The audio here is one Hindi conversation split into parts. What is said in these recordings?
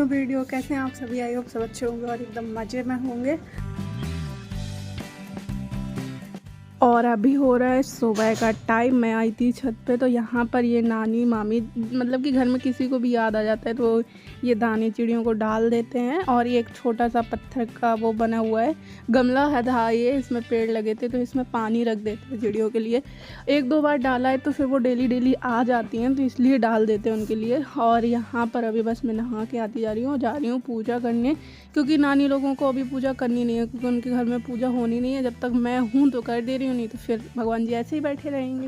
New video. कैसे हैं आप सभी? आई होप सब अच्छे होंगे और एकदम मज़े में होंगे। और अभी हो रहा है सुबह का टाइम। मैं आई थी छत पे, तो यहाँ पर ये नानी मामी मतलब कि घर में किसी को भी याद आ जाता है तो ये दाने चिड़ियों को डाल देते हैं। और ये एक छोटा सा पत्थर का वो बना हुआ है, गमला है था ये, इसमें पेड़ लगे थे तो इसमें पानी रख देते हैं चिड़ियों के लिए। एक दो बार डाला है तो फिर वो डेली डेली आ जाती हैं, तो इसलिए डाल देते हैं उनके लिए। और यहाँ पर अभी बस मैं नहा के आती जा रही हूँ, जा रही हूँ पूजा करने, क्योंकि नानी लोगों को अभी पूजा करनी नहीं है, क्योंकि उनके घर में पूजा होनी नहीं है। जब तक मैं हूँ तो कर दे रही हूँ, नहीं तो फिर भगवान जी ऐसे ही बैठे रहेंगे।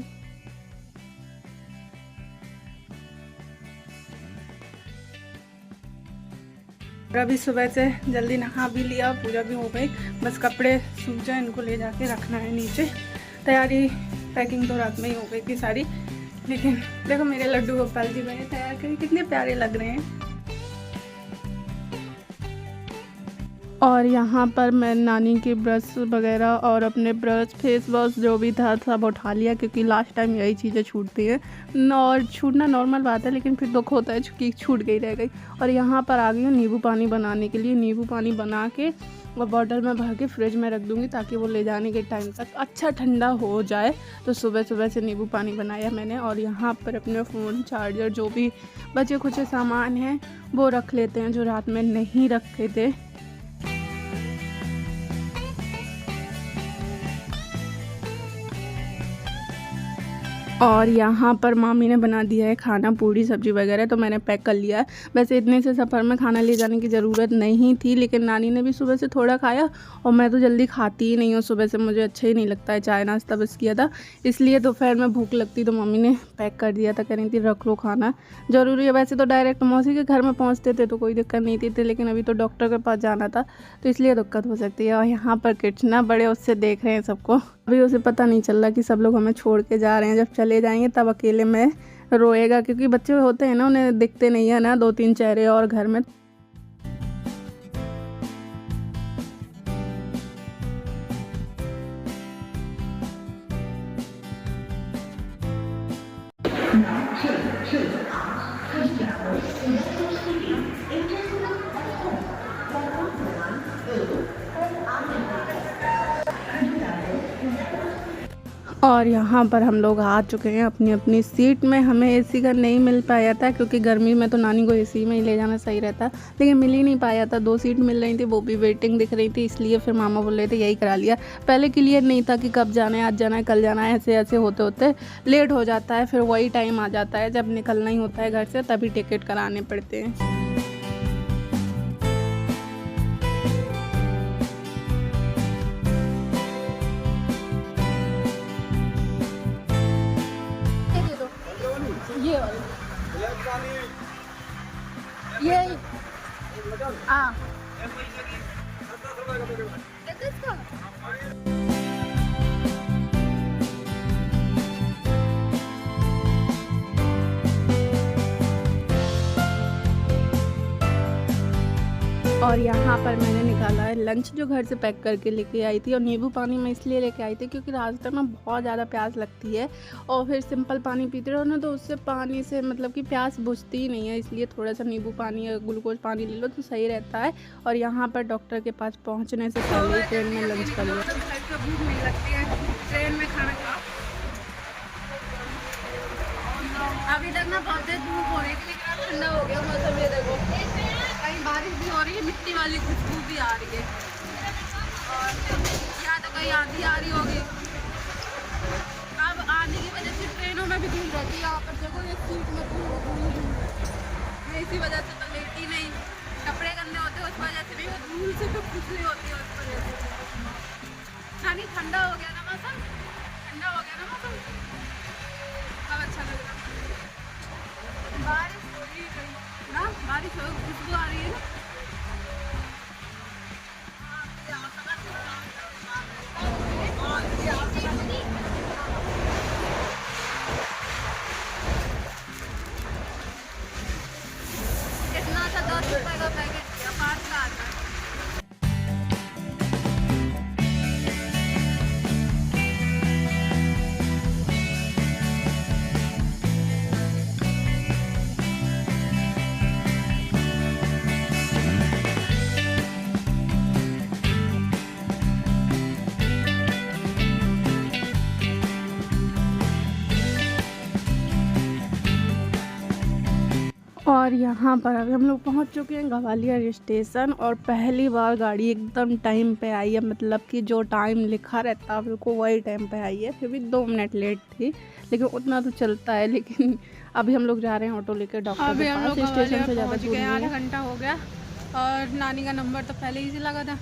और अभी सुबह से जल्दी नहा भी लिया, पूजा भी हो गई, बस कपड़े सूख जाए, इनको ले जाके रखना है नीचे। तैयारी पैकिंग तो रात में ही हो गई थी सारी। लेकिन देखो मेरे लड्डू गोपाल जी मैंने तैयार करे, कितने प्यारे लग रहे हैं। और यहाँ पर मैं नानी के ब्रश वगैरह और अपने ब्रश फेस वॉश जो भी था सब उठा लिया, क्योंकि लास्ट टाइम यही चीज़ें छूटती हैं और छूटना नॉर्मल बात है, लेकिन फिर दुख होता है क्योंकि छूट गई रह गई। और यहाँ पर आ गई हूँ नींबू पानी बनाने के लिए। नींबू पानी बना के और बॉटल में भर के फ्रिज में रख दूँगी, ताकि वो ले जाने के टाइम तक अच्छा ठंडा हो जाए। तो सुबह सुबह से नींबू पानी बनाया मैंने। और यहाँ पर अपने फ़ोन, चार्जर, जो भी बचे कुछ सामान हैं वो रख लेते हैं, जो रात में नहीं रखे थे। और यहाँ पर मामी ने बना दिया है खाना, पूड़ी सब्जी वगैरह, तो मैंने पैक कर लिया है। वैसे इतने से सफ़र में खाना ले जाने की ज़रूरत नहीं थी, लेकिन नानी ने भी सुबह से थोड़ा खाया और मैं तो जल्दी खाती ही नहीं हूँ सुबह से, मुझे अच्छा ही नहीं लगता है, चाय नाश्ता बस किया था, इसलिए दोपहर में भूख लगती तो मम्मी ने पैक कर दिया था, कह रही थी रख लो खाना, ज़रूरी है। वैसे तो डायरेक्ट मौसी के घर में पहुँचते थे तो कोई दिक्कत नहीं थी, लेकिन अभी तो डॉक्टर के पास जाना था तो इसलिए दिक्कत हो सकती है। और यहाँ पर कितना बड़े उससे देख रहे हैं सबको, अभी उसे पता नहीं चल रहा कि सब लोग हमें छोड़ के जा रहे हैं। जब चले जाएंगे तब अकेले में रोएगा, क्योंकि बच्चे होते हैं ना, उन्हें दिखते नहीं है ना दो तीन चेहरे और घर में। और यहाँ पर हम लोग आ चुके हैं अपनी अपनी सीट में। हमें एसी का नहीं मिल पाया था, क्योंकि गर्मी में तो नानी को एसी में ही ले जाना सही रहता, लेकिन मिल ही नहीं पाया था। 2 सीट मिल रही थी, वो भी वेटिंग दिख रही थी, इसलिए फिर मामा बोल रहे थे यही करा लिया। पहले क्लियर नहीं था कि कब जाना है, आज जाना है, कल जाना है, ऐसे ऐसे होते होते लेट हो जाता है। फिर वही टाइम आ जाता है जब निकलना ही होता है घर से, तभी टिकट कराने पड़ते हैं। ये हाँ और यहाँ पर मैंने निकाला है लंच, जो घर से पैक करके लेके आई थी। और नींबू पानी मैं इसलिए लेके आई थी क्योंकि रास्ते में बहुत ज़्यादा प्यास लगती है, और फिर सिंपल पानी पीते रहो ना तो उससे पानी से मतलब कि प्यास बुझती ही नहीं है, इसलिए थोड़ा सा नींबू पानी या ग्लूकोज पानी ले लो तो सही रहता है। और यहाँ पर डॉक्टर के पास पहुँचने से पहले ही ट्रेन में लंच कर लिया। भूख नहीं लगती है ट्रेन में खाना खाओ। अभी तक ना बहुत देर धूप हो रही थी, लेकिन ठंडा हो गया मौसम। ये देखो कहीं बारिश भी हो रही है, मिट्टी वाली खुशबू भी आ रही है, और या तो कहीं आंधी आ रही होगी। अब आने की वजह से ट्रेनों में भी धूल रहती है। यहाँ पर देखो ये सीट में धूल, इसी वजह से तो लेटी नहीं, कपड़े गंदे होते हैं उस वजह से भी, वो धूल से भी खुशबू होती है उस वजह से। यानी ठंडा हो गया ना मौसम, ठंडा हो गया ना मौसम, अब अच्छा लग रहा है। बारिश हो रही है ना, बारिश हो, खुशबू आ रही है ना। कितना था? 10 रुपए का पैकेट दिया, 5 का आता है। और यहाँ पर अभी हम लोग पहुँच चुके हैं ग्वालियर स्टेशन और पहली बार गाड़ी एकदम टाइम पे आई है, मतलब कि जो टाइम लिखा रहता है बिल्कुल वही टाइम पे आई है। फिर भी 2 मिनट लेट थी लेकिन उतना तो चलता है। लेकिन अभी हम लोग जा रहे हैं ऑटो लेकर डॉक्टर के पास। स्टेशन से ज़्यादा दूर नहीं है। आधा घंटा हो गया और नानी का नंबर तो पहले ही से लगा था।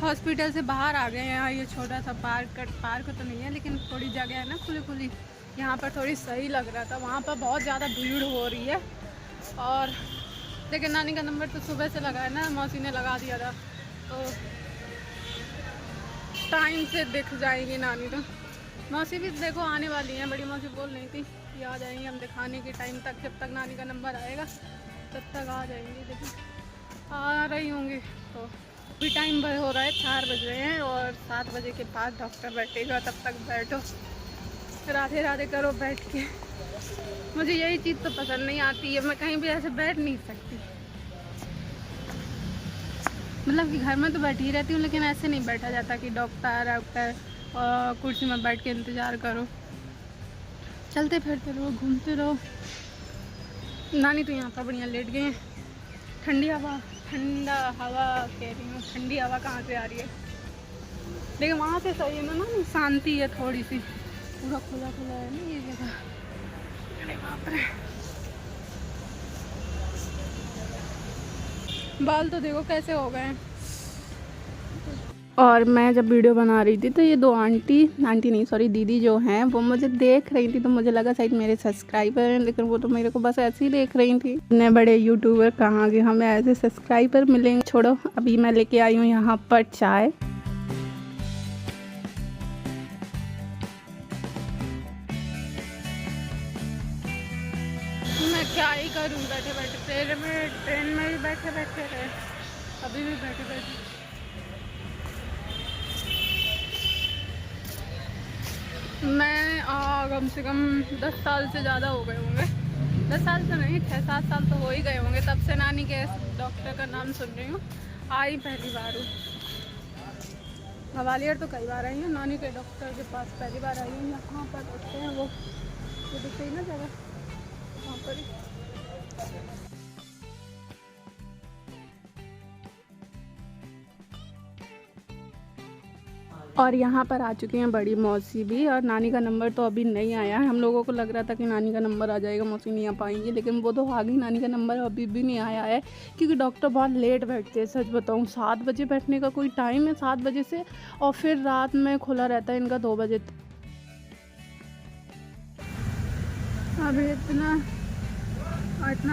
हॉस्पिटल से बाहर आ गए हैं। ये छोटा सा पार्क तो नहीं है लेकिन थोड़ी जगह है ना खुली, यहाँ पर थोड़ी सही लग रहा था। वहाँ पर बहुत ज़्यादा भीड़ हो रही है और लेकिन नानी का नंबर तो सुबह से लगा है ना, मौसी ने लगा दिया था तो टाइम से दिख जाएंगी नानी। तो मौसी भी देखो आने वाली हैं, बड़ी मौसी बोल रही थी कि आ जाएंगी हम दिखाने के टाइम तक, जब तक नानी का नंबर आएगा तब तक आ जाएंगी। लेकिन आ रही होंगी तो भी टाइम हो रहा है, 4 बज रहे हैं और 7 बजे के बाद डॉक्टर बैठेगा। तब तक बैठो, राधे राधे करो बैठ के। मुझे यही चीज़ तो पसंद नहीं आती है, मैं कहीं भी ऐसे बैठ नहीं सकती। मतलब कि घर में तो बैठी ही रहती हूँ लेकिन ऐसे नहीं बैठा जाता कि डॉक्टर कुर्सी में बैठ के इंतज़ार करो। चलते फिरते रहो, घूमते रहो। नानी तो यहाँ पर बढ़िया लेट गए हैं। ठंडा हवा कह रही हूँ, ठंडी हवा कहाँ से आ रही है। लेकिन वहाँ से सही है ना, शांति है थोड़ी सी, पूरा खुला है ना ये जगह। अरे बाप रे, बाल तो देखो कैसे हो गए हैं। और मैं जब वीडियो बना रही थी तो ये 2 आंटी नहीं सॉरी दीदी जो हैं वो मुझे देख रही थी, तो मुझे लगा शायद मेरे सब्सक्राइबर हैं, लेकिन वो तो मेरे को बस ऐसे ही देख रही थी। इतने बड़े यूट्यूबर कहाँ के हमें ऐसे सब्सक्राइबर मिलेंगे। छोड़ो, अभी मैं लेके आई हूँ यहाँ पर चाय। मैं क्या ही करूँ, बैठे बैठे ट्रेन में भी बैठे रहे, अभी भी बैठे। मैं कम से कम 10 साल से ज़्यादा हो गए होंगे, 10 साल तो नहीं, 6-7 साल तो हो ही गए होंगे तब से नानी के डॉक्टर का नाम सुन रही हूँ। आई पहली बार हूँ। ग्वालियर तो कई बार आई हूँ, नानी के डॉक्टर के पास पहली बार आई हूँ। यहाँ पर होते हैं वो दिख रही ना जगह, वहाँ पर ही। और यहाँ पर आ चुके हैं बड़ी मौसी भी, और नानी का नंबर तो अभी नहीं आया है। हम लोगों को लग रहा था कि नानी का नंबर आ जाएगा, मौसी नहीं आ पाएंगी, लेकिन वो तो आ गई। नानी का नंबर अभी भी नहीं आया है क्योंकि डॉक्टर बहुत लेट बैठते हैं। सच बताऊँ 7 बजे बैठने का कोई टाइम है, 7 बजे से, और फिर रात में खुला रहता है इनका 2 बजे तक। अभी इतना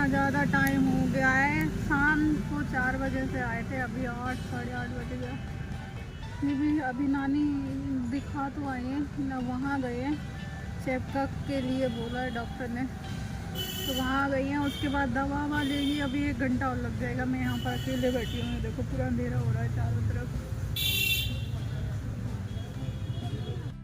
ज़्यादा टाइम हो गया है। शाम को 4 बजे से आए थे, अभी 8 साढ़े 8 बजे गया। भी अभी नानी दिखा तो आए हैं ना, वहाँ गए हैं चेकअप के लिए बोला है डॉक्टर ने, तो वहाँ गई हैं। उसके बाद दवा लेगी, अभी 1 घंटा और लग जाएगा। मैं यहाँ पर अकेले बैठी हूँ, देखो पूरा अंधेरा हो रहा है चारों तरफ।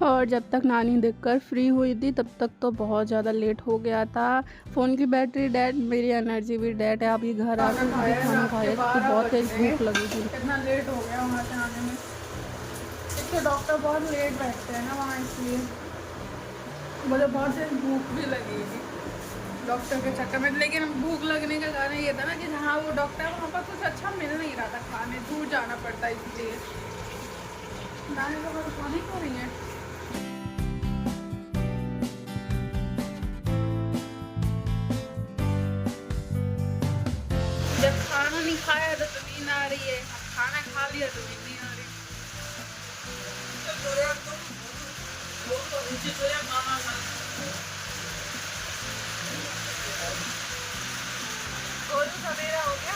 और जब तक नानी देखकर फ्री हुई थी तब तक तो बहुत ज़्यादा लेट हो गया था। फ़ोन की बैटरी डेड, मेरी एनर्जी भी डेड है। अभी घर आके खाना खाया तो बहुत तेज भूख लगी थी। कितना लेट हो गया वहाँ से आने में। तो डॉक्टर बहुत लेट बैठते हैं ना वहाँ, इसलिए मुझे बहुत देर भूख भी लगेगी डॉक्टर के चक्कर में। लेकिन भूख लगने का कारण ये था ना कि जहाँ वो डॉक्टर है वहाँ पर कुछ अच्छा मिल नहीं रहा था खाने, दूर जाना पड़ता है, इसलिए नानी को खाने को नहीं है। जब खाना नहीं खाया तो नींद आ रही है, खाना खा लिया तो नींद नहीं आ रही। सवेरा हो गया,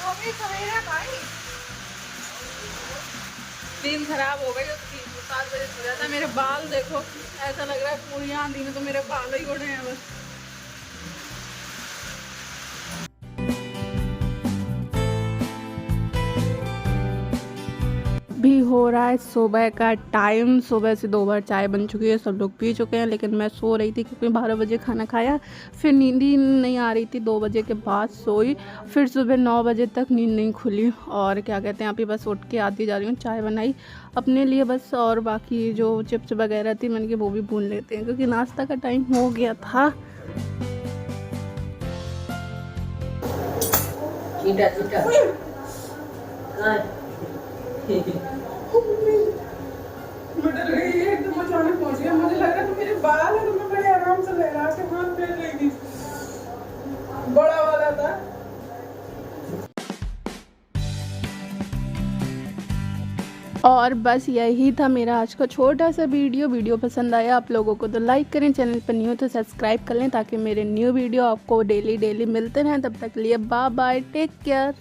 हो गई सवेरा भाई। नींद खराब हो गई उसकी, 7 बजे सो जाता है। मेरे बाल देखो, ऐसा लग रहा है पूरी आंधी में तो मेरे बाल ही उड़े हैं बस। भी हो रहा है सुबह का टाइम। सुबह से 2 बार चाय बन चुकी है, सब लोग पी चुके हैं, लेकिन मैं सो रही थी क्योंकि 12 बजे खाना खाया, फिर नींद ही नहीं आ रही थी, 2 बजे के बाद सोई, फिर सुबह 9 बजे तक नींद नहीं खुली। और क्या कहते हैं, अभी बस उठ के आती जा रही हूँ, चाय बनाई अपने लिए बस, और बाकी जो चिप्स वगैरह थी मैंने कि वो भी भून लेते हैं क्योंकि नाश्ता का टाइम हो गया था। मैं डर गई, एकदम अचानक पहुंच गया, मुझे लगा तो मेरे बाल है, तो मैं बड़े आराम से लहरा के हाथ फेर रही थी, बड़ा वाला था। और बस यही था मेरा आज का छोटा सा वीडियो पसंद आया आप लोगों को तो लाइक करें, चैनल पर न्यू तो सब्सक्राइब कर लें ताकि मेरे न्यू वीडियो आपको डेली मिलते रहें। तब तक के लिए बाय बाय, टेक केयर।